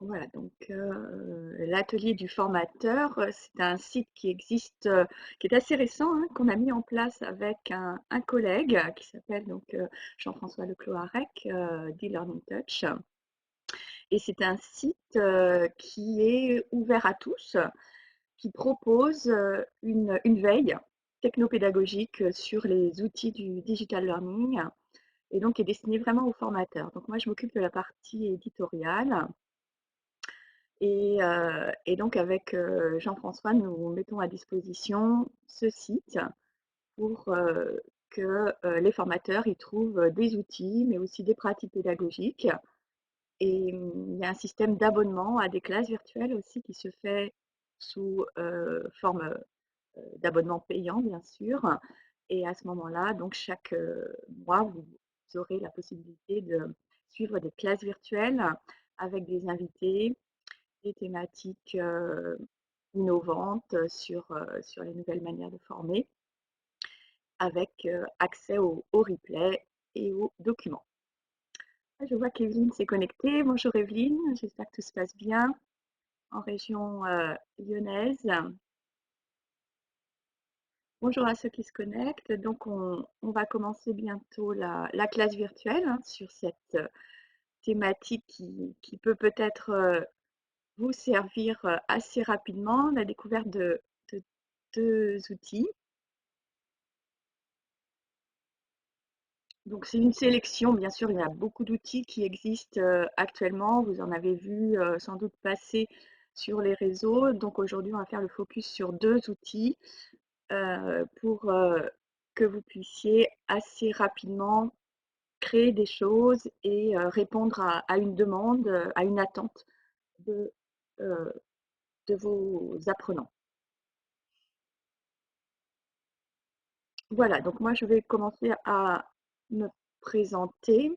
Voilà, donc l'atelier du formateur, c'est un site qui existe, qui est assez récent, hein, qu'on a mis en place avec un collègue qui s'appelle donc Jean-François Lecloarec, d'e-Learning Touch. Et c'est un site qui est ouvert à tous, qui propose une veille technopédagogique sur les outils du digital learning et donc qui est destiné vraiment aux formateurs. Donc moi, je m'occupe de la partie éditoriale. Et donc avec Jean-François, nous mettons à disposition ce site pour que les formateurs y trouvent des outils, mais aussi des pratiques pédagogiques. Et il y a un système d'abonnement à des classes virtuelles aussi qui se fait sous forme d'abonnement payant, bien sûr. Et à ce moment-là, donc chaque mois, vous aurez la possibilité de suivre des classes virtuelles avec des invités, des thématiques innovantes sur les nouvelles manières de former, avec accès au replay et aux documents. Je vois qu'Evelyne s'est connectée. Bonjour Evelyne, j'espère que tout se passe bien en région lyonnaise. Bonjour à ceux qui se connectent. Donc on va commencer bientôt la classe virtuelle, hein, sur cette thématique qui peut peut-être vous servir assez rapidement, la découverte de deux outils. Donc c'est une sélection, bien sûr, il y a beaucoup d'outils qui existent actuellement. Vous en avez vu sans doute passer sur les réseaux. Donc aujourd'hui, on va faire le focus sur deux outils pour que vous puissiez assez rapidement créer des choses et répondre à une demande, à une attente de, euh, de vos apprenants. Voilà, donc moi je vais commencer à me présenter.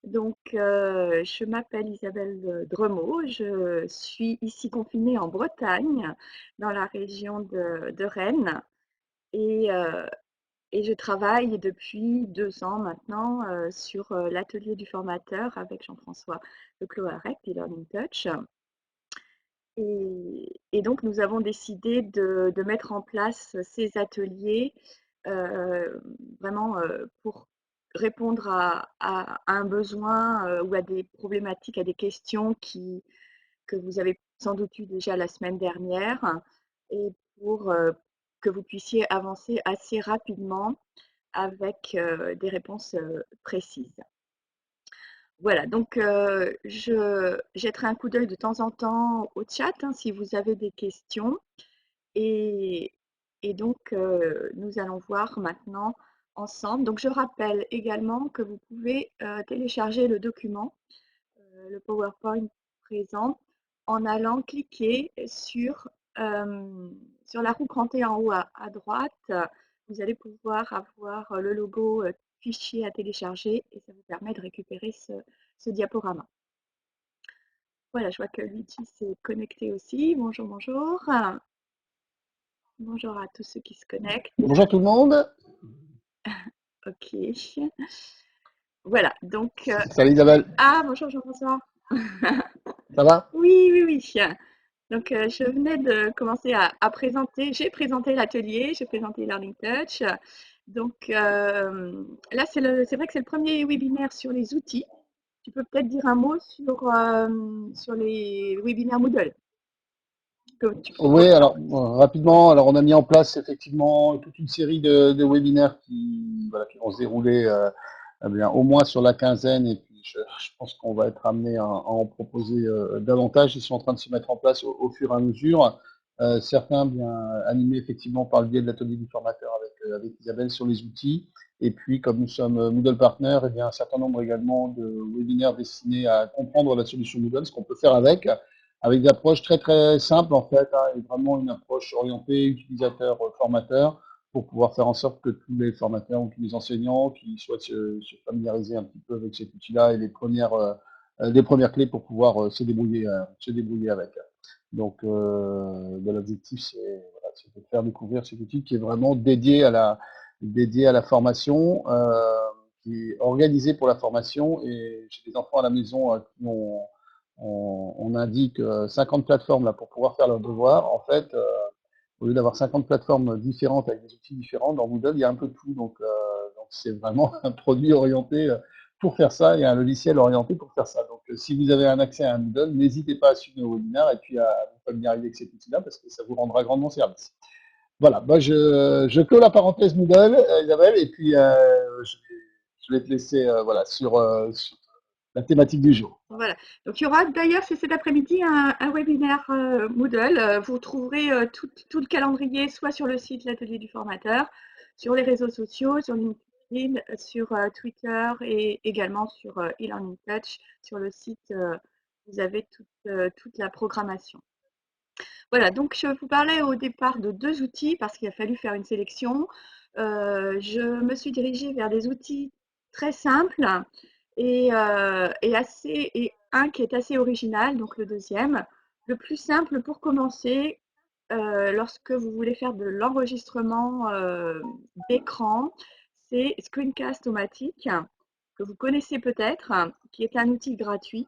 Donc, je m'appelle Isabelle Dremeau, je suis ici confinée en Bretagne, dans la région de Rennes, et, euh, et je travaille depuis 2 ans maintenant sur l'atelier du formateur avec Jean-François Lecloarec d'e-Learning Touch. Et donc, nous avons décidé de mettre en place ces ateliers euh, vraiment pour répondre à un besoin ou à des problématiques, à des questions que vous avez sans doute eu déjà la semaine dernière et pour que vous puissiez avancer assez rapidement avec des réponses précises. Voilà, donc je jetterai un coup d'œil de temps en temps au chat, hein, si vous avez des questions. Et, et donc, nous allons voir maintenant ensemble. Donc, je rappelle également que vous pouvez télécharger le document, le PowerPoint présent, en allant cliquer sur la roue crantée en haut à droite. Vous allez pouvoir avoir le logo fichier à télécharger et ça vous permet de récupérer ce diaporama. Voilà, je vois que Luigi s'est connecté aussi. Bonjour, bonjour. Bonjour à tous ceux qui se connectent. Bonjour tout le monde. Ok. Voilà, donc. Salut Isabelle. Ah, bonjour Jean-François. Ça va? Oui, oui, oui. Donc, je venais de commencer à présenter. J'ai présenté l'atelier, j'ai présenté Learning Touch. Donc, là, c'est vrai que c'est le premier webinaire sur les outils. Tu peux peut-être dire un mot sur les webinaires Moodle que tu proposes. Oui, alors rapidement, alors on a mis en place effectivement toute une série de webinaires qui vont se dérouler eh bien, au moins sur la quinzaine et puis je pense qu'on va être amené à en proposer davantage. Ils sont en train de se mettre en place au fur et à mesure. Certains bien animés effectivement par le biais de l'atelier du formateur avec Isabelle sur les outils. Et puis, comme nous sommes Moodle Partner, eh bien, un certain nombre également de webinaires destinés à comprendre la solution Moodle, ce qu'on peut faire avec des approches très très simples en fait, hein, et vraiment une approche orientée utilisateur formateur pour pouvoir faire en sorte que tous les formateurs ou tous les enseignants qui souhaitent se familiariser un petit peu avec cet outil-là et les premières clés pour pouvoir se débrouiller avec. Donc, l'objectif, c'est de faire découvrir cet outil qui est vraiment dédié à la formation, qui est organisé pour la formation. Et j'ai des enfants à la maison qui ont on indique 50 plateformes là pour pouvoir faire leurs devoirs. En fait, au lieu d'avoir 50 plateformes différentes avec des outils différents, dans Moodle, il y a un peu de tout. Donc c'est vraiment un produit orienté pour faire ça et un logiciel orienté pour faire ça. Donc si vous avez un accès à un Moodle, n'hésitez pas à suivre nos webinaires et puis à vous familiariser avec cet outil-là parce que ça vous rendra grandement service. Voilà, moi je clôt la parenthèse Moodle, Isabelle, et puis je vais te laisser voilà, sur la thématique du jour. Voilà. Donc, il y aura d'ailleurs, c'est cet après-midi, un webinaire Moodle. Vous trouverez tout le calendrier soit sur le site L'Atelier du formateur, sur les réseaux sociaux, sur LinkedIn, sur Twitter et également sur eLearning Touch. Sur le site, vous avez toute la programmation. Voilà, donc je vous parlais au départ de deux outils parce qu'il a fallu faire une sélection. Je me suis dirigée vers des outils très simples et un qui est assez original, donc le deuxième. Le plus simple pour commencer, lorsque vous voulez faire de l'enregistrement d'écran, c'est Screencast-O-Matic, que vous connaissez peut-être, qui est un outil gratuit.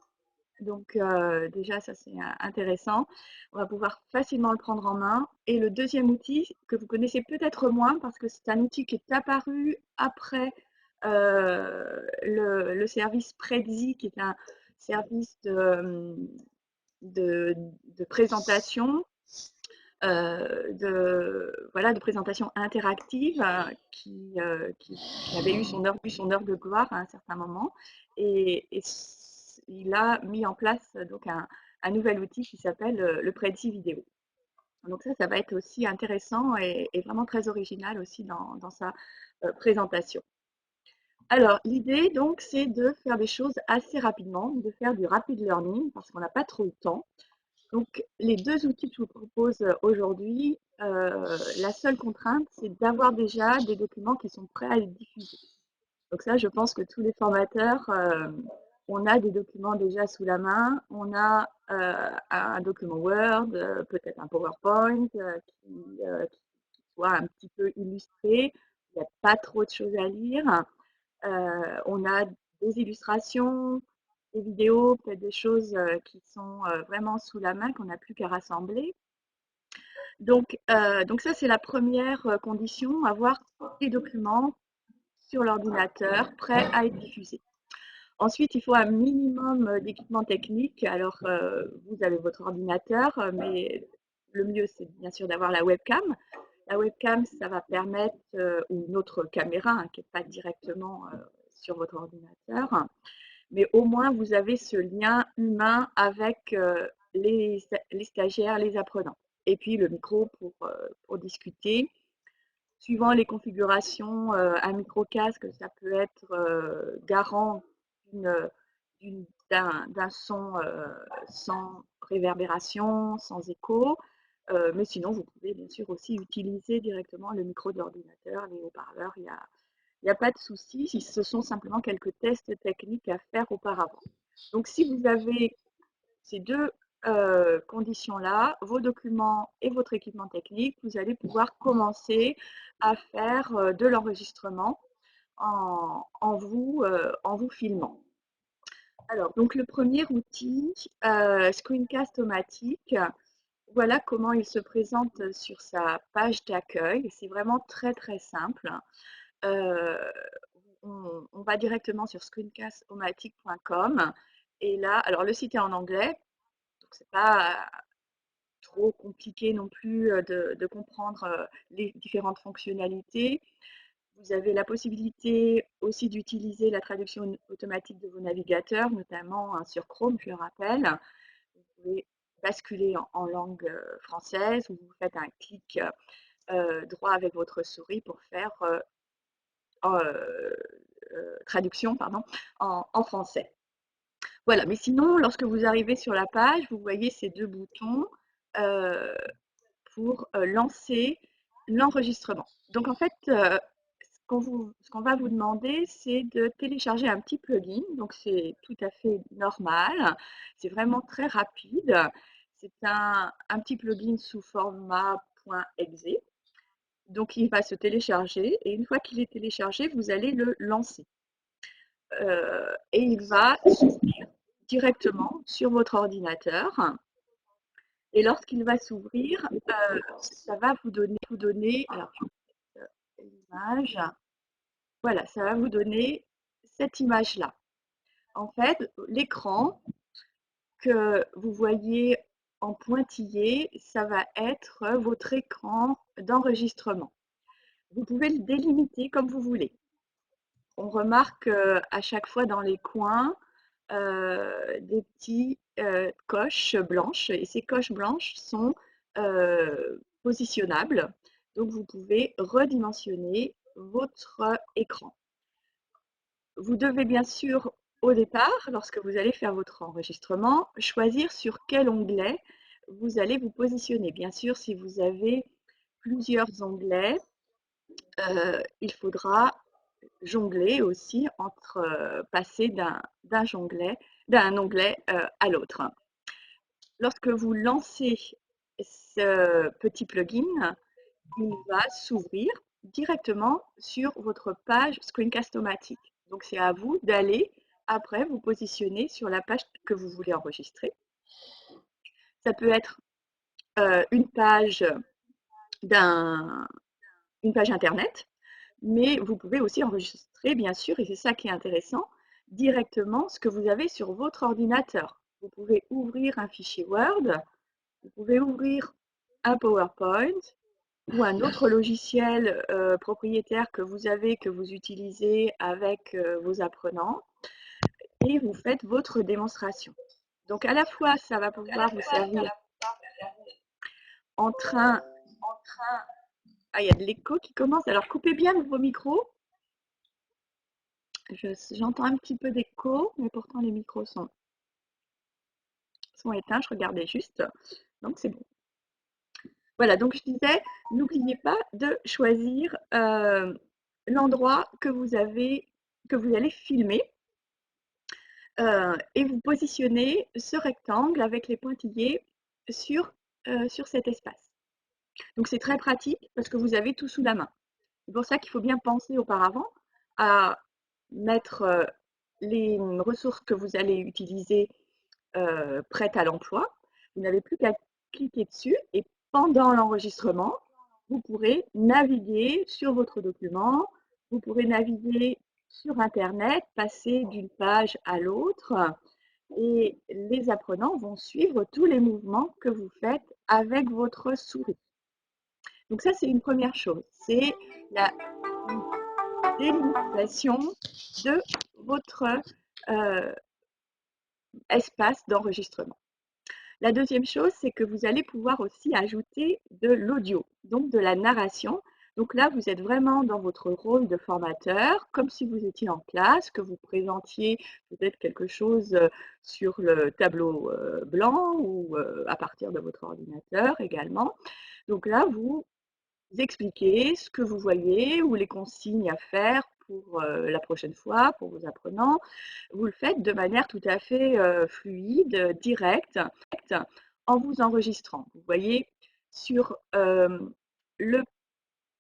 Donc déjà, ça c'est intéressant. On va pouvoir facilement le prendre en main. Et le deuxième outil que vous connaissez peut-être moins parce que c'est un outil qui est apparu après le service Prezi, qui est un service de, de présentation, voilà, de présentation interactive qui avait eu son heure de gloire à un certain moment. Et il a mis en place donc un nouvel outil qui s'appelle le Prezi Vidéo. Donc ça va être aussi intéressant et vraiment très original aussi dans sa présentation. Alors, l'idée, donc, c'est de faire des choses assez rapidement, de faire du rapid learning parce qu'on n'a pas trop le temps. Donc, les deux outils que je vous propose aujourd'hui, la seule contrainte, c'est d'avoir déjà des documents qui sont prêts à être diffusés. Donc ça, je pense que tous les formateurs, on a des documents déjà sous la main. On a un document Word, peut-être un PowerPoint qui soit un petit peu illustré. Il n'y a pas trop de choses à lire. On a des illustrations, des vidéos, peut-être des choses qui sont vraiment sous la main, qu'on n'a plus qu'à rassembler. Donc ça, c'est la première condition, avoir des documents sur l'ordinateur prêts à être diffusés. Ensuite, il faut un minimum d'équipement technique. Alors, vous avez votre ordinateur, mais le mieux, c'est bien sûr d'avoir la webcam. La webcam, ça va permettre, ou une autre caméra hein, qui n'est pas directement sur votre ordinateur, mais au moins vous avez ce lien humain avec les stagiaires, les apprenants. Et puis le micro pour discuter. Suivant les configurations, un micro-casque, ça peut être garant d'un son sans réverbération, sans écho. Mais sinon, vous pouvez bien sûr aussi utiliser directement le micro de l'ordinateur, les haut-parleurs, il n'y a pas de souci. Ce sont simplement quelques tests techniques à faire auparavant. Donc, si vous avez ces deux conditions-là, vos documents et votre équipement technique, vous allez pouvoir commencer à faire de l'enregistrement en vous filmant. Alors, donc le premier outil, Screencast-O-Matic, voilà comment il se présente sur sa page d'accueil. C'est vraiment très très simple. Euh, on va directement sur screencastomatic.com et là, alors le site est en anglais, donc c'est pas trop compliqué non plus de comprendre les différentes fonctionnalités. Vous avez la possibilité aussi d'utiliser la traduction automatique de vos navigateurs, notamment sur Chrome, je le rappelle. Vous pouvez basculer en langue française ou vous faites un clic droit avec votre souris pour faire traduction pardon, en français. Voilà, mais sinon, lorsque vous arrivez sur la page, vous voyez ces deux boutons euh, pour lancer l'enregistrement. Donc en fait, ce qu'on va vous demander, c'est de télécharger un petit plugin. Donc c'est tout à fait normal. C'est vraiment très rapide. C'est un petit plugin sous format .exe. Donc il va se télécharger et une fois qu'il est téléchargé, vous allez le lancer. Et il va s'ouvrir directement sur votre ordinateur. Et lorsqu'il va s'ouvrir, ça va vous donner, alors je vais mettre l'image, voilà, ça va vous donner cette image-là. En fait, l'écran que vous voyez en pointillé, ça va être votre écran d'enregistrement. Vous pouvez le délimiter comme vous voulez. On remarque à chaque fois dans les coins des petits coches blanches, et ces coches blanches sont positionnables. Donc vous pouvez redimensionner votre écran. Vous devez bien sûr, au départ, lorsque vous allez faire votre enregistrement, choisir sur quel onglet vous allez vous positionner. Bien sûr, si vous avez plusieurs onglets, il faudra jongler aussi entre passer d'un onglet à l'autre. Lorsque vous lancez ce petit plugin, il va s'ouvrir directement sur votre page Screencast-O-Matic. Donc c'est à vous d'aller après vous positionner sur la page que vous voulez enregistrer. Ça peut être une page une page internet, mais vous pouvez aussi enregistrer, bien sûr, et c'est ça qui est intéressant, directement ce que vous avez sur votre ordinateur. Vous pouvez ouvrir un fichier Word, vous pouvez ouvrir un PowerPoint ou un autre logiciel propriétaire que vous avez, que vous utilisez avec vos apprenants, et vous faites votre démonstration. Donc à la fois, ça va pouvoir vous servir en train... Ah, il y a de l'écho qui commence. Alors coupez bien vos micros. J'entends un petit peu d'écho, mais pourtant les micros sont éteints. Je regardais juste. Donc c'est bon. Voilà, donc je disais, n'oubliez pas de choisir l'endroit que vous allez filmer. Et vous positionnez ce rectangle avec les pointillés sur cet espace. Donc c'est très pratique parce que vous avez tout sous la main. C'est pour ça qu'il faut bien penser auparavant à mettre les ressources que vous allez utiliser prêtes à l'emploi. Vous n'avez plus qu'à cliquer dessus et pendant l'enregistrement, vous pourrez naviguer sur votre document, vous pourrez naviguer sur Internet, passer d'une page à l'autre et les apprenants vont suivre tous les mouvements que vous faites avec votre souris. Donc ça, c'est une première chose, c'est la délimitation de votre espace d'enregistrement. La deuxième chose, c'est que vous allez pouvoir aussi ajouter de l'audio, donc de la narration. Donc là, vous êtes vraiment dans votre rôle de formateur, comme si vous étiez en classe, que vous présentiez peut-être quelque chose sur le tableau blanc ou à partir de votre ordinateur également. Donc là, vous expliquez ce que vous voyez ou les consignes à faire pour la prochaine fois, pour vos apprenants. Vous le faites de manière tout à fait fluide, directe, en vous enregistrant. Vous voyez sur le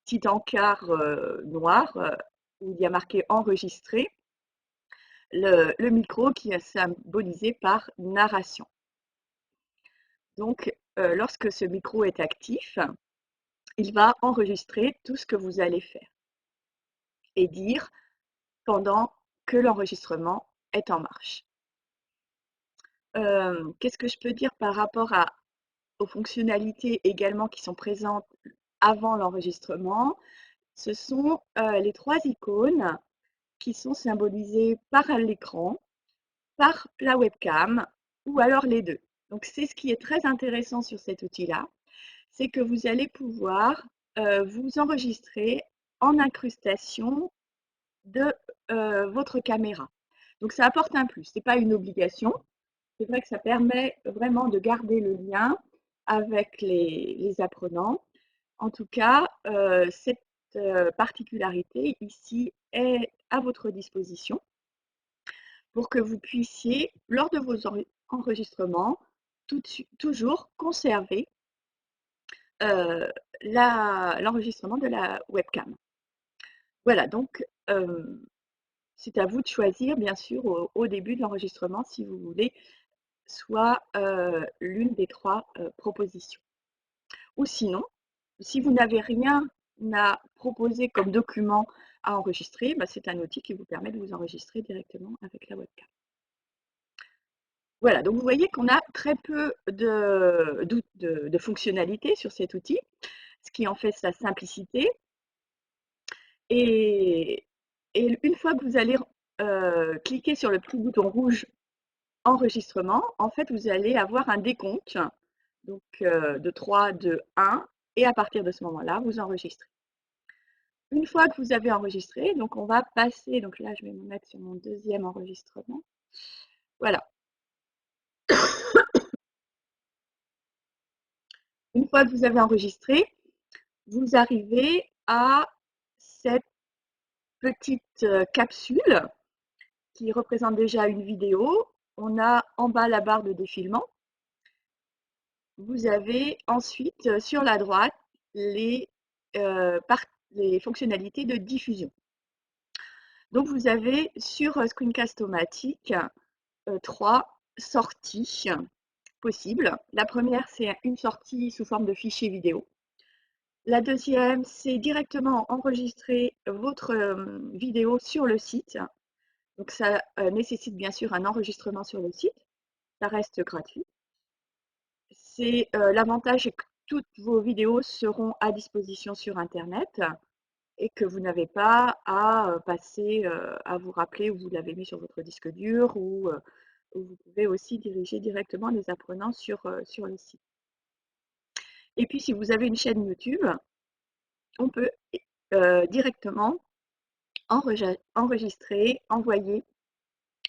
petit encart noir où il y a marqué enregistrer, le micro qui est symbolisé par narration. Donc, lorsque ce micro est actif, il va enregistrer tout ce que vous allez faire et dire pendant que l'enregistrement est en marche. Qu'est-ce que je peux dire par rapport aux fonctionnalités également qui sont présentes avant l'enregistrement? Ce sont les trois icônes qui sont symbolisées par l'écran, par la webcam ou alors les deux. Donc c'est ce qui est très intéressant sur cet outil-là, c'est que vous allez pouvoir vous enregistrer en incrustation de votre caméra. Donc ça apporte un plus, ce n'est pas une obligation. C'est vrai que ça permet vraiment de garder le lien avec les apprenants. En tout cas, cette particularité ici est à votre disposition pour que vous puissiez, lors de vos enregistrements, toujours conserver l'enregistrement de la webcam. Voilà, donc c'est à vous de choisir, bien sûr, au début de l'enregistrement, si vous voulez, soit l'une des 3 propositions. Ou sinon, si vous n'avez rien à proposer comme document à enregistrer, bah, c'est un outil qui vous permet de vous enregistrer directement avec la webcam. Voilà, donc vous voyez qu'on a très peu de fonctionnalités sur cet outil, ce qui en fait sa simplicité. Et, et une fois que vous allez cliquer sur le petit bouton rouge enregistrement, en fait, vous allez avoir un décompte donc, de 3, 2, 1, et à partir de ce moment-là, vous enregistrez. Une fois que vous avez enregistré, donc on va passer, donc là je vais me mettre sur mon deuxième enregistrement. Voilà. Une fois que vous avez enregistré, vous arrivez à cette petite capsule qui représente déjà une vidéo. On a en bas la barre de défilement. Vous avez ensuite sur la droite les, les fonctionnalités de diffusion. Donc vous avez sur Screencast-O-Matic 3 sorties possibles. La première, c'est une sortie sous forme de fichier vidéo. La deuxième, c'est directement enregistrer votre vidéo sur le site. Donc ça nécessite bien sûr un enregistrement sur le site. Ça reste gratuit. C'est l'avantage est que toutes vos vidéos seront à disposition sur Internet et que vous n'avez pas à passer, à vous rappeler où vous l'avez mis sur votre disque dur ou vous pouvez aussi diriger directement les apprenants sur le site. Et puis si vous avez une chaîne YouTube, on peut directement enregistrer, envoyer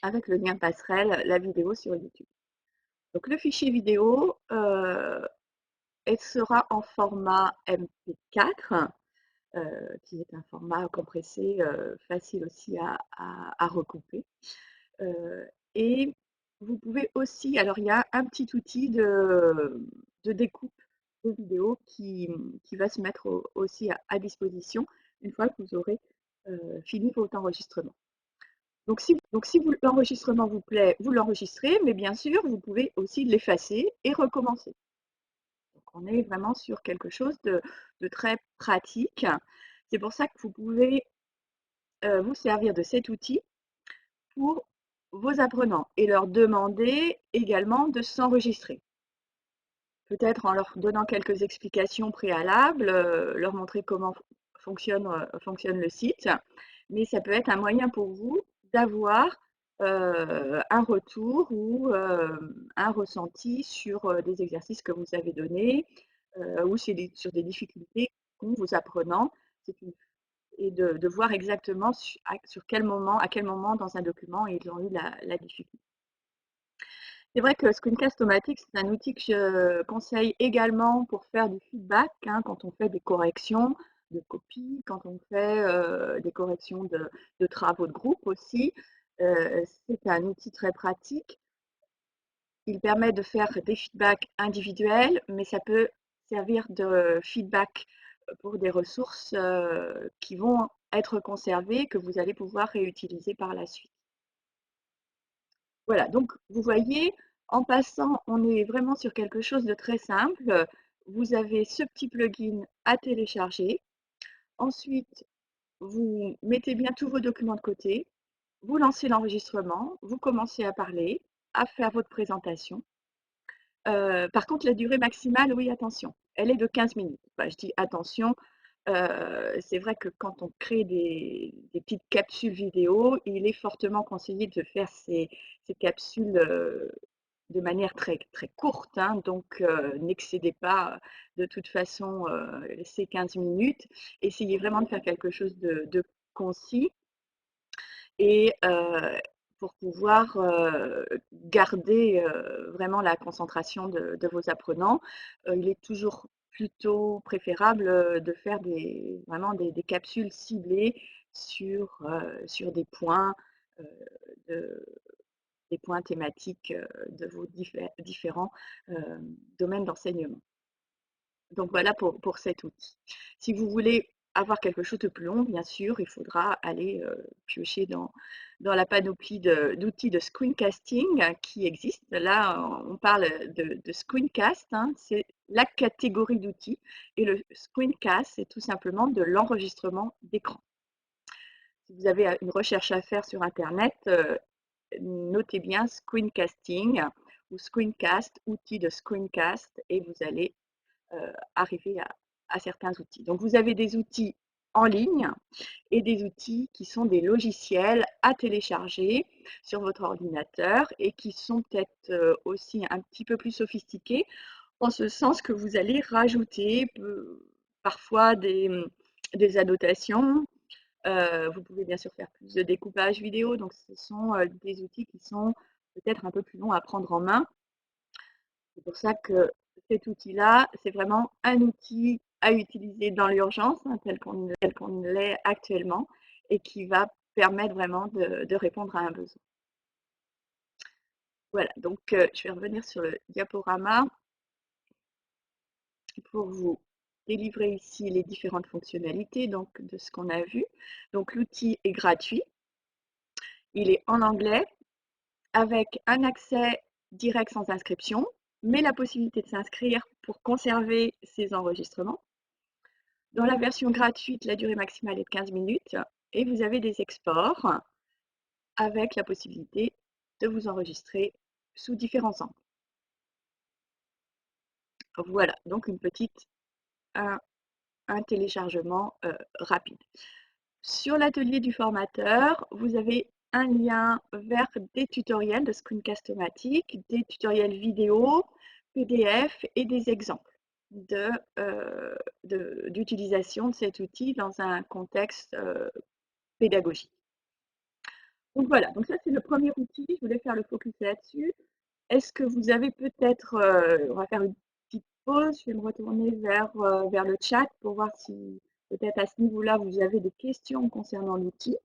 avec le lien passerelle la vidéo sur YouTube. Donc le fichier vidéo elle sera en format MP4, qui est un format compressé facile aussi à recouper. Et vous pouvez aussi, alors il y a un petit outil de découpe de vidéo qui va se mettre aussi à disposition une fois que vous aurez fini votre enregistrement. Donc si l'enregistrement vous plaît, vous l'enregistrez, mais bien sûr, vous pouvez aussi l'effacer et recommencer. Donc on est vraiment sur quelque chose de très pratique. C'est pour ça que vous pouvez vous servir de cet outil pour vos apprenants et leur demander également de s'enregistrer. Peut-être en leur donnant quelques explications préalables, leur montrer comment fonctionne le site, mais ça peut être un moyen pour vous d'avoir un retour ou un ressenti sur des exercices que vous avez donnés ou sur des difficultés qu'ont vos apprenants. Et de voir exactement sur quel moment, à quel moment dans un document ils ont eu la difficulté. C'est vrai que Screencast-O-Matic, c'est un outil que je conseille également pour faire du feedback, hein, quand on fait des corrections de copies, quand on fait des corrections de travaux de groupe aussi. C'est un outil très pratique. Il permet de faire des feedbacks individuels, mais ça peut servir de feedback pour des ressources qui vont être conservées, que vous allez pouvoir réutiliser par la suite. Voilà, donc vous voyez, en passant, on est vraiment sur quelque chose de très simple. Vous avez ce petit plugin à télécharger. Ensuite, vous mettez bien tous vos documents de côté. Vous lancez l'enregistrement. Vous commencez à parler, à faire votre présentation. Par contre, la durée maximale, oui, attention, elle est de 15 minutes. Enfin, je dis attention, c'est vrai que quand on crée des petites capsules vidéo, il est fortement conseillé de faire ces capsules de manière très, très courte, hein, donc n'excédez pas de toute façon ces 15 minutes. Essayez vraiment de faire quelque chose de concis et pour pouvoir garder vraiment la concentration de vos apprenants. Il est toujours plutôt préférable de faire vraiment des capsules ciblées sur des points, euh, de- des points thématiques de vos différents domaines d'enseignement. Donc voilà pour cet outil. Si vous voulez avoir quelque chose de plus long, bien sûr, il faudra aller piocher dans la panoplie d'outils de screencasting qui existent. Là, on parle de screencast, hein, c'est la catégorie d'outils. Et le screencast, c'est tout simplement de l'enregistrement d'écran. Si vous avez une recherche à faire sur Internet, notez bien screencasting ou screencast, outil de screencast, et vous allez arriver à certains outils. Donc, vous avez des outils en ligne et des outils qui sont des logiciels à télécharger sur votre ordinateur et qui sont peut-être aussi un petit peu plus sophistiqués en ce sens que vous allez rajouter parfois des annotations. Vous pouvez bien sûr faire plus de découpage vidéo, donc ce sont des outils qui sont peut-être un peu plus longs à prendre en main. C'est pour ça que cet outil-là, c'est vraiment un outil à utiliser dans l'urgence, hein, tel qu'on l'est actuellement, et qui va permettre vraiment de répondre à un besoin. Voilà, donc je vais revenir sur le diaporama pour vous délivrer ici les différentes fonctionnalités donc, de ce qu'on a vu. Donc l'outil est gratuit, il est en anglais, avec un accès direct sans inscription, mais la possibilité de s'inscrire pour conserver ses enregistrements. Dans la version gratuite, la durée maximale est de 15 minutes et vous avez des exports avec la possibilité de vous enregistrer sous différents angles. Voilà, donc un téléchargement rapide. Sur l'atelier du formateur, vous avez un lien vers des tutoriels de screencast-o-matic, des tutoriels vidéo, PDF et des exemples d'utilisation de cet outil dans un contexte pédagogique. Donc voilà, donc ça c'est le premier outil, je voulais faire le focus là-dessus. Est-ce que vous avez peut-être, on va faire une petite pause, je vais me retourner vers le chat pour voir si peut-être à ce niveau-là vous avez des questions concernant l'outil.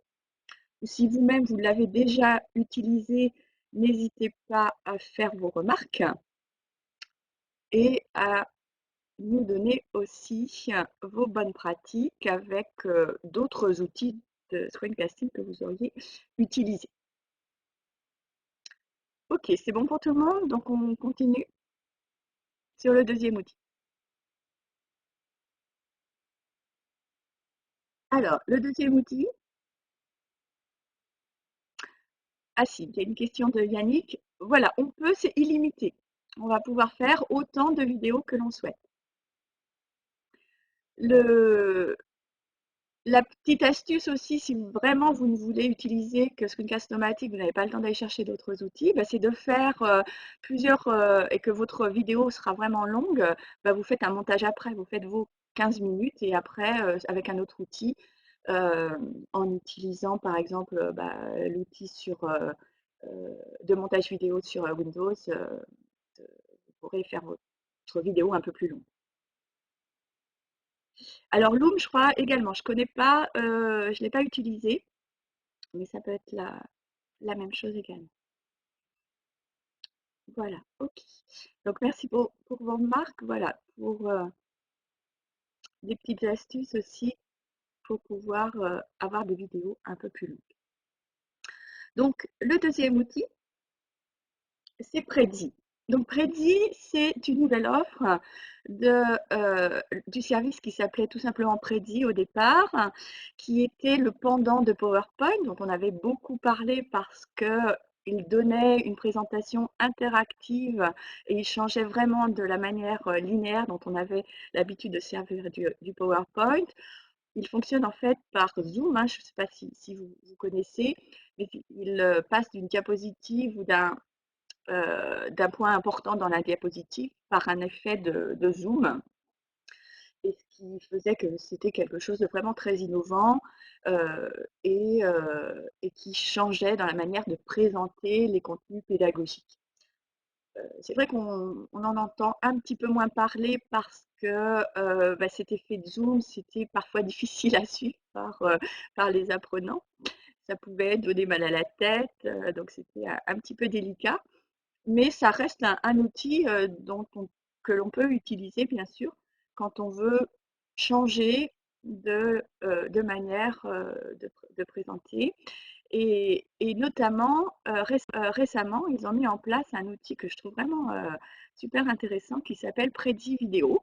Ou si vous-même vous l'avez déjà utilisé, n'hésitez pas à faire vos remarques et à nous donner aussi vos bonnes pratiques avec d'autres outils de screencasting que vous auriez utilisés. Ok, c'est bon pour tout le monde, donc on continue sur le deuxième outil. Alors, le deuxième outil, ah si, il y a une question de Yannick. Voilà, c'est illimité. On va pouvoir faire autant de vidéos que l'on souhaite. La petite astuce aussi, si vraiment vous ne voulez utiliser que Screencast-O-Matic, vous n'avez pas le temps d'aller chercher d'autres outils, bah, c'est de faire plusieurs, et que votre vidéo sera vraiment longue, bah, vous faites un montage après, vous faites vos 15 minutes et après, avec un autre outil, en utilisant par exemple bah, l'outil de montage vidéo sur Windows, vous pourrez faire votre vidéo un peu plus longue. Alors Loom, je crois également, je connais pas, je ne l'ai pas utilisé, mais ça peut être la même chose également. Voilà, ok. Donc merci pour vos remarques, voilà, pour des petites astuces aussi pour pouvoir avoir des vidéos un peu plus longues. Donc le deuxième outil, c'est Prezi. Donc Prezi, c'est une nouvelle offre du service qui s'appelait tout simplement Prezi au départ, qui était le pendant de PowerPoint, dont on avait beaucoup parlé parce qu'il donnait une présentation interactive et il changeait vraiment de la manière linéaire dont on avait l'habitude de servir du PowerPoint. Il fonctionne en fait par Zoom, hein, je ne sais pas si vous connaissez, mais il passe d'une diapositive ou d'un point important dans la diapositive par un effet de zoom, et ce qui faisait que c'était quelque chose de vraiment très innovant euh, et qui changeait dans la manière de présenter les contenus pédagogiques. C'est vrai qu'on en entend un petit peu moins parler parce que bah, cet effet de zoom, c'était parfois difficile à suivre par les apprenants. Ça pouvait donner mal à la tête, donc c'était un petit peu délicat. Mais ça reste un outil que l'on peut utiliser, bien sûr, quand on veut changer de manière de présenter. Et notamment, récemment, ils ont mis en place un outil que je trouve vraiment super intéressant qui s'appelle Prezi Vidéo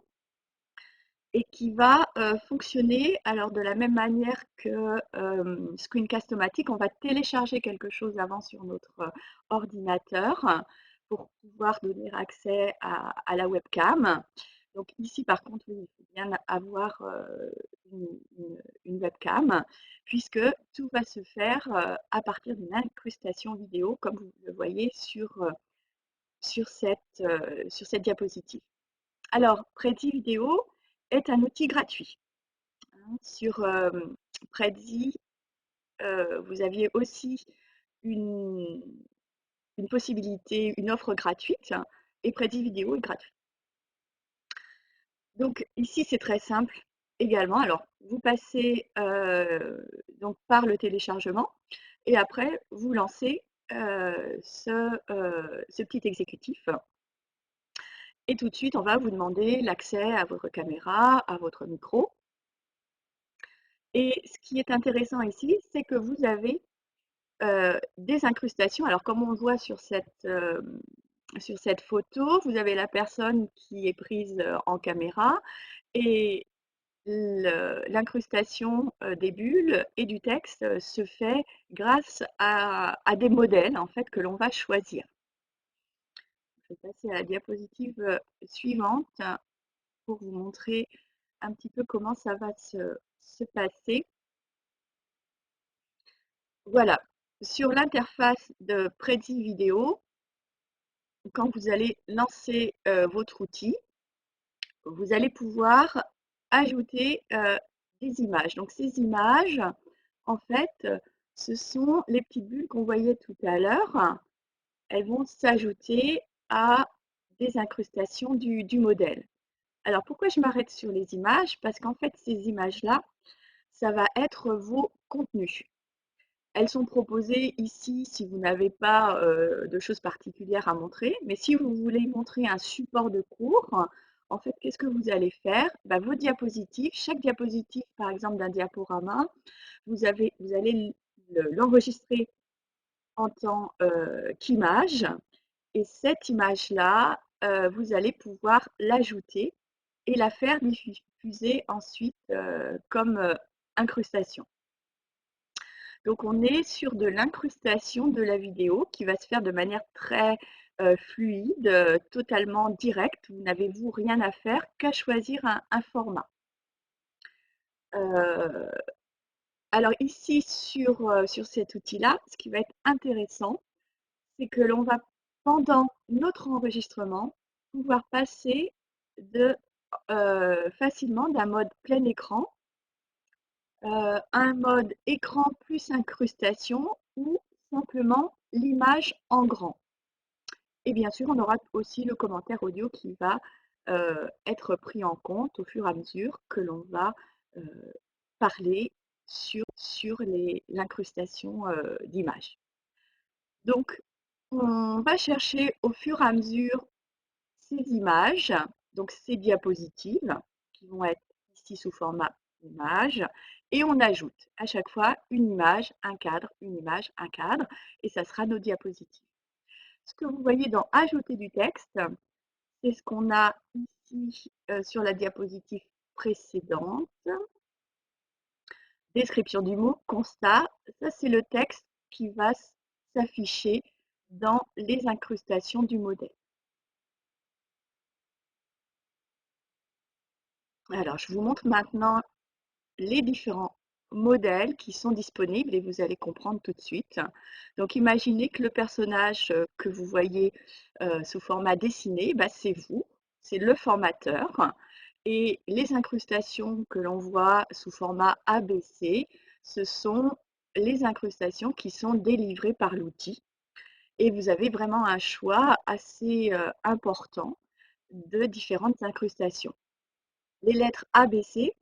et qui va fonctionner alors de la même manière que Screencast-O-Matic. On va télécharger quelque chose avant sur notre ordinateur pour pouvoir donner accès à la webcam. Donc ici, par contre, oui, il faut bien avoir une webcam, puisque tout va se faire à partir d'une incrustation vidéo, comme vous le voyez sur cette diapositive. Alors, Prezi Vidéo est un outil gratuit. Sur Prezi, vous aviez aussi une, une possibilité, une offre gratuite, et Prezi Vidéo est gratuit. Donc ici, c'est très simple également. Alors, vous passez donc par le téléchargement et après, vous lancez ce petit exécutif. Et tout de suite, on va vous demander l'accès à votre caméra, à votre micro. Et ce qui est intéressant ici, c'est que vous avez des incrustations. Alors, comme on le voit sur cette photo, vous avez la personne qui est prise en caméra et l'incrustation des bulles et du texte se fait grâce à des modèles en fait que l'on va choisir. Je vais passer à la diapositive suivante pour vous montrer un petit peu comment ça va se passer. Voilà, sur l'interface de Prezi Vidéo, quand vous allez lancer votre outil, vous allez pouvoir ajouter des images. Donc ces images, en fait, ce sont les petites bulles qu'on voyait tout à l'heure. Elles vont s'ajouter à des incrustations du modèle. Alors pourquoi je m'arrête sur les images? Parce qu'en fait, ces images-là, ça va être vos contenus. Elles sont proposées ici si vous n'avez pas de choses particulières à montrer. Mais si vous voulez montrer un support de cours, en fait, qu'est-ce que vous allez faire? Vos diapositives, chaque diapositive, par exemple, d'un diaporama, vous allez l'enregistrer en tant qu'image. Et cette image-là, vous allez pouvoir l'ajouter et la faire diffuser ensuite comme incrustation. Donc on est sur de l'incrustation de la vidéo qui va se faire de manière très fluide, totalement directe. Vous n'avez vous rien à faire qu'à choisir un format. Alors ici sur cet outil-là, ce qui va être intéressant, c'est que l'on va, pendant notre enregistrement, pouvoir passer facilement d'un mode plein écran un mode écran plus incrustation ou simplement l'image en grand. Et bien sûr, on aura aussi le commentaire audio qui va être pris en compte au fur et à mesure que l'on va parler sur l'incrustation d'images. Donc, on va chercher au fur et à mesure ces images, donc ces diapositives, qui vont être ici sous format image, et on ajoute à chaque fois une image, un cadre, une image, un cadre, et ça sera nos diapositives. Ce que vous voyez dans Ajouter du texte, c'est ce qu'on a ici sur la diapositive précédente. Description du mot, constat, ça c'est le texte qui va s'afficher dans les incrustations du modèle. Alors, je vous montre maintenant les différents modèles qui sont disponibles et vous allez comprendre tout de suite. Donc, imaginez que le personnage que vous voyez sous format dessiné, c'est vous, c'est le formateur. Et les incrustations que l'on voit sous format ABC, ce sont les incrustations qui sont délivrées par l'outil. Et vous avez vraiment un choix assez important de différentes incrustations. Les lettres ABC,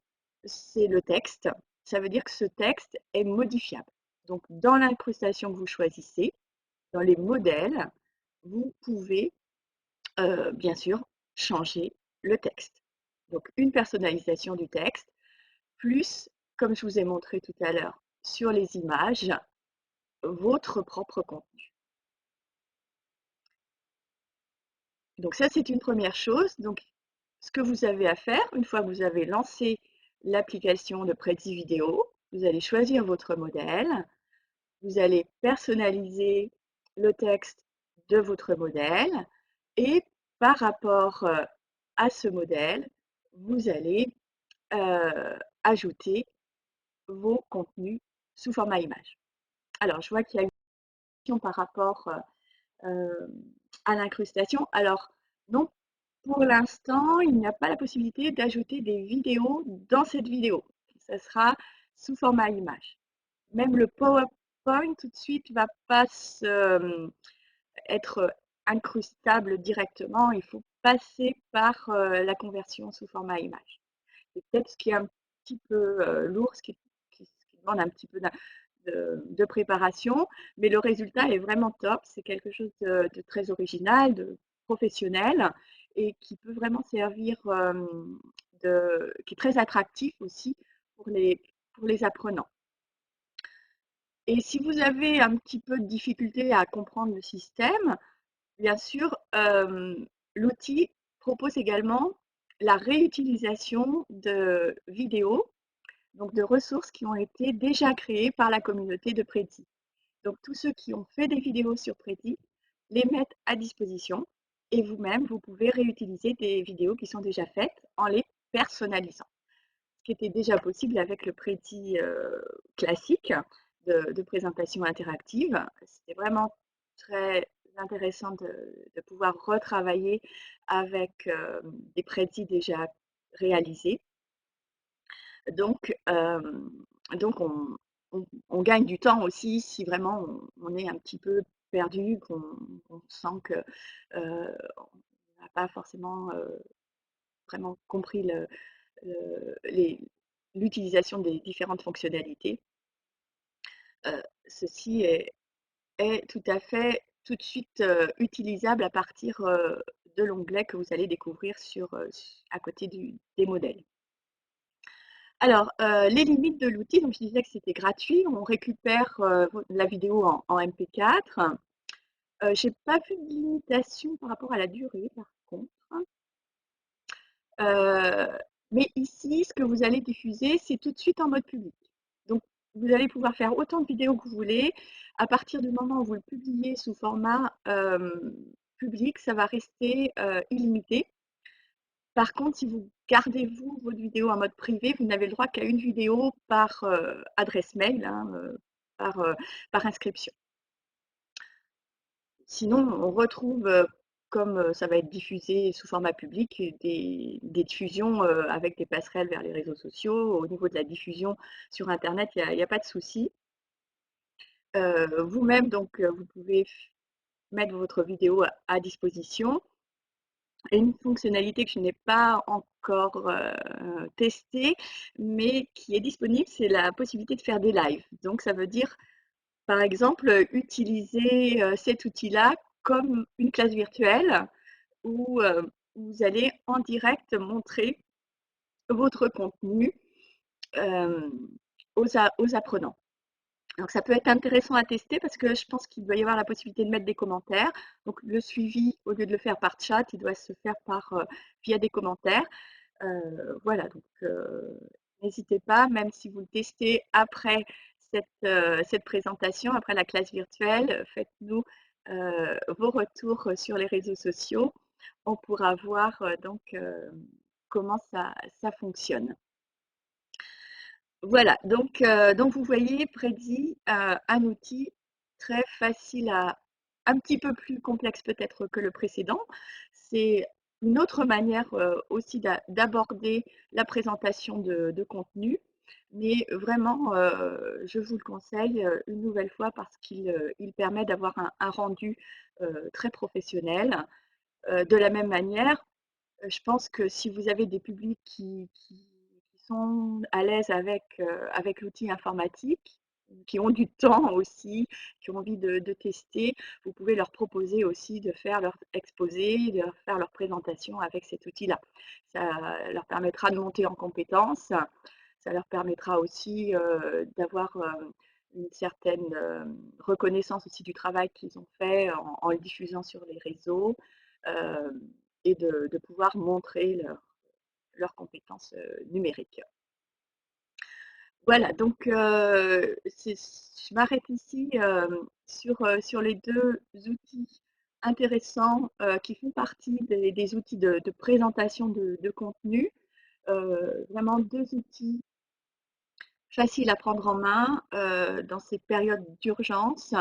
c'est le texte. Ça veut dire que ce texte est modifiable. Donc, dans l'incrustation que vous choisissez, dans les modèles, vous pouvez bien sûr changer le texte. Donc, une personnalisation du texte plus, comme je vous ai montré tout à l'heure, sur les images, votre propre contenu. Donc ça, c'est une première chose. Donc, ce que vous avez à faire, une fois que vous avez lancé l'application de Prezi Vidéo, vous allez choisir votre modèle, vous allez personnaliser le texte de votre modèle et par rapport à ce modèle, vous allez ajouter vos contenus sous format image. Alors, je vois qu'il y a une question par rapport à l'incrustation. Alors, non, pour l'instant, il n'y a pas la possibilité d'ajouter des vidéos dans cette vidéo. Ça sera sous format image. Même le PowerPoint tout de suite ne va pas être incrustable directement. Il faut passer par la conversion sous format image. C'est peut-être ce qui est un petit peu lourd, ce qui demande un petit peu de préparation, mais le résultat est vraiment top. C'est quelque chose de très original, de professionnel et qui peut vraiment servir, qui est très attractif aussi pour les apprenants. Et si vous avez un petit peu de difficulté à comprendre le système, bien sûr, l'outil propose également la réutilisation de vidéos, donc de ressources qui ont été déjà créées par la communauté de Prezi. Donc tous ceux qui ont fait des vidéos sur Prezi les mettent à disposition et vous-même, vous pouvez réutiliser des vidéos qui sont déjà faites en les personnalisant. Ce qui était déjà possible avec le Prezi classique de présentation interactive. C'était vraiment très intéressant de pouvoir retravailler avec des Prezi déjà réalisés. Donc, on gagne du temps aussi si vraiment on est un petit peu perdu, qu'on sent que on n'a pas forcément vraiment compris l'utilisation des différentes fonctionnalités. Ceci est tout à fait tout de suite utilisable à partir de l'onglet que vous allez découvrir à côté des modèles. Alors, les limites de l'outil, donc je disais que c'était gratuit, on récupère la vidéo en MP4. Je n'ai pas vu de limitation par rapport à la durée, par contre. Mais ici, ce que vous allez diffuser, c'est tout de suite en mode public. Donc, vous allez pouvoir faire autant de vidéos que vous voulez. À partir du moment où vous le publiez sous format public, ça va rester illimité. Par contre, si vous gardez votre vidéo en mode privé, vous n'avez le droit qu'à une vidéo par adresse mail, hein, par inscription. Sinon, on retrouve, comme ça va être diffusé sous format public, des diffusions avec des passerelles vers les réseaux sociaux. Au niveau de la diffusion sur Internet, il n'y a pas de souci. Vous-même, donc, vous pouvez mettre votre vidéo à disposition. Et une fonctionnalité que je n'ai pas encore testée, mais qui est disponible, c'est la possibilité de faire des lives. Donc, ça veut dire, par exemple, utiliser cet outil-là comme une classe virtuelle où vous allez en direct montrer votre contenu euh, aux apprenants. Donc ça peut être intéressant à tester parce que je pense qu'il doit y avoir la possibilité de mettre des commentaires. Donc le suivi, au lieu de le faire par chat, il doit se faire via des commentaires. Voilà, donc n'hésitez pas, même si vous le testez après cette présentation, après la classe virtuelle, faites-nous vos retours sur les réseaux sociaux. On pourra voir donc comment ça fonctionne. Voilà, donc vous voyez, Prezi, un outil très facile un petit peu plus complexe peut-être que le précédent. C'est une autre manière aussi d'aborder la présentation de contenu, mais vraiment, je vous le conseille une nouvelle fois parce qu'il permet d'avoir un rendu très professionnel. De la même manière, je pense que si vous avez des publics qui sont à l'aise avec l'outil informatique, qui ont du temps aussi, qui ont envie de tester, vous pouvez leur proposer aussi de faire leur exposé, de faire leur présentation avec cet outil-là. Ça leur permettra de monter en compétences. Ça leur permettra aussi d'avoir une certaine reconnaissance aussi du travail qu'ils ont fait en le diffusant sur les réseaux euh, et de pouvoir montrer leurs compétences numériques. Voilà, donc je m'arrête ici sur les deux outils intéressants qui font partie des outils de présentation de contenu. Vraiment deux outils faciles à prendre en main dans ces périodes d'urgence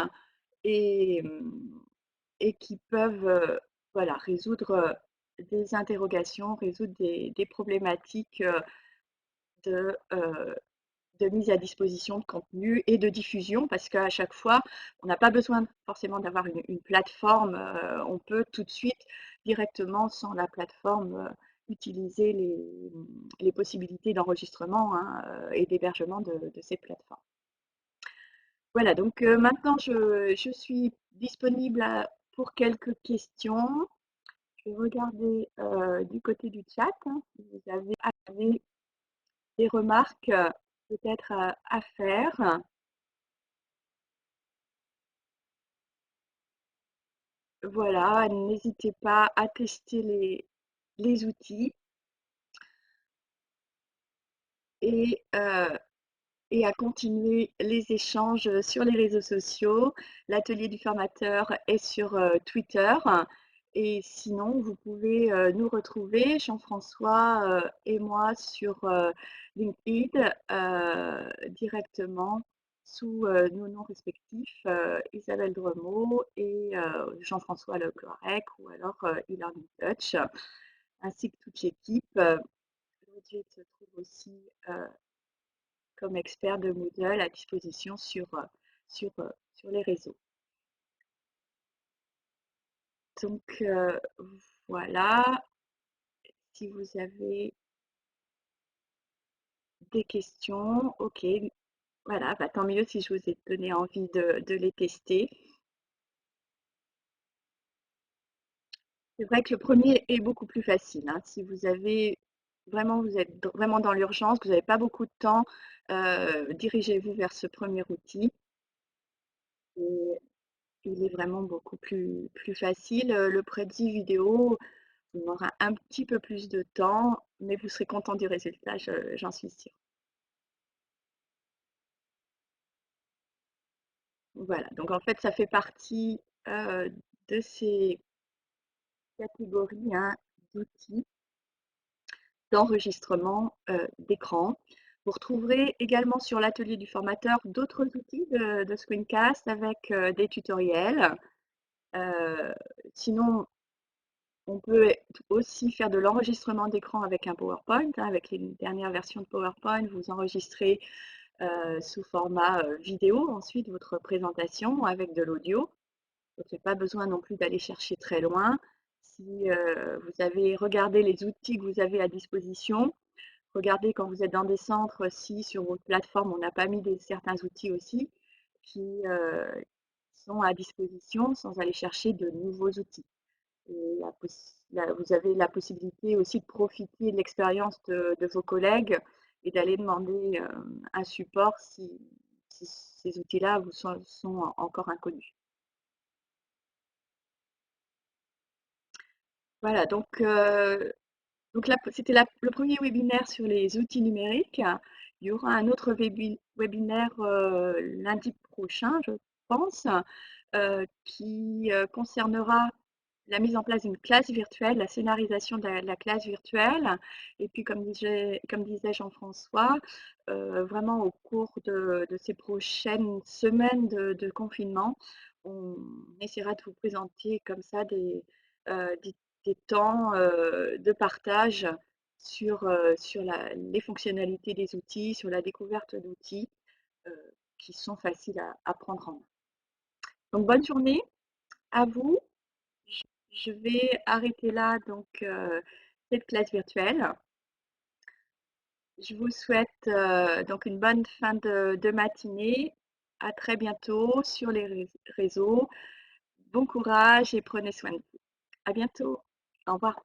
et, et qui peuvent voilà, résoudre des interrogations, résoudre des problématiques de, euh, de mise à disposition de contenu et de diffusion parce qu'à chaque fois, on n'a pas besoin forcément d'avoir une plateforme. On peut tout de suite, directement, sans la plateforme, utiliser les possibilités d'enregistrement hein, et d'hébergement de ces plateformes. Voilà, donc maintenant, je suis disponible pour quelques questions. Je vais regarder du côté du chat hein, si vous avez des remarques peut-être à faire. Voilà, n'hésitez pas à tester les outils et, euh, et à continuer les échanges sur les réseaux sociaux. L'atelier du formateur est sur Twitter. Et sinon, vous pouvez nous retrouver, Jean-François et moi, sur LinkedIn directement sous nos noms respectifs, Isabelle Dremot et Jean-François Le Clorec ou alors e-Learning Touch, ainsi que toute l'équipe. Roger se trouve aussi comme expert de Moodle à disposition sur les réseaux. Donc voilà, si vous avez des questions, ok, voilà, bah, tant mieux si je vous ai donné envie de les tester. C'est vrai que le premier est beaucoup plus facile. Hein. Si vous avez vraiment, vous êtes vraiment dans l'urgence, que vous n'avez pas beaucoup de temps, dirigez-vous vers ce premier outil. Et il est vraiment beaucoup plus facile. Le Prezi vidéo, vous aurez un petit peu plus de temps, mais vous serez content du résultat, j'en suis sûre. Voilà, donc en fait, ça fait partie de ces catégories hein, d'outils d'enregistrement d'écran. Vous retrouverez également sur l'atelier du formateur d'autres outils de screencast avec des tutoriels. Euh, Sinon, on peut aussi faire de l'enregistrement d'écran avec un PowerPoint. Hein, avec les dernières versions de PowerPoint, vous enregistrez sous format vidéo ensuite votre présentation avec de l'audio. Donc, il n'y a pas besoin non plus d'aller chercher très loin. Si vous avez regardé les outils que vous avez à disposition, regardez quand vous êtes dans des centres si sur votre plateforme on n'a pas mis certains outils aussi qui sont à disposition sans aller chercher de nouveaux outils. Et vous avez la possibilité aussi de profiter de l'expérience de vos collègues et d'aller demander un support si ces outils-là vous sont encore inconnus. Voilà, donc c'était le premier webinaire sur les outils numériques. Il y aura un autre webinaire lundi prochain, je pense, qui concernera la mise en place d'une classe virtuelle, la scénarisation de la classe virtuelle. Et puis, comme disait Jean-François, vraiment au cours de ces prochaines semaines de confinement, on essaiera de vous présenter comme ça des temps de partage sur les fonctionnalités des outils, sur la découverte d'outils euh, qui sont faciles à prendre en main. Donc, bonne journée à vous. Je vais arrêter là donc cette classe virtuelle. Je vous souhaite donc une bonne fin de matinée. À très bientôt sur les réseaux. Bon courage et prenez soin de vous. À bientôt. Au revoir.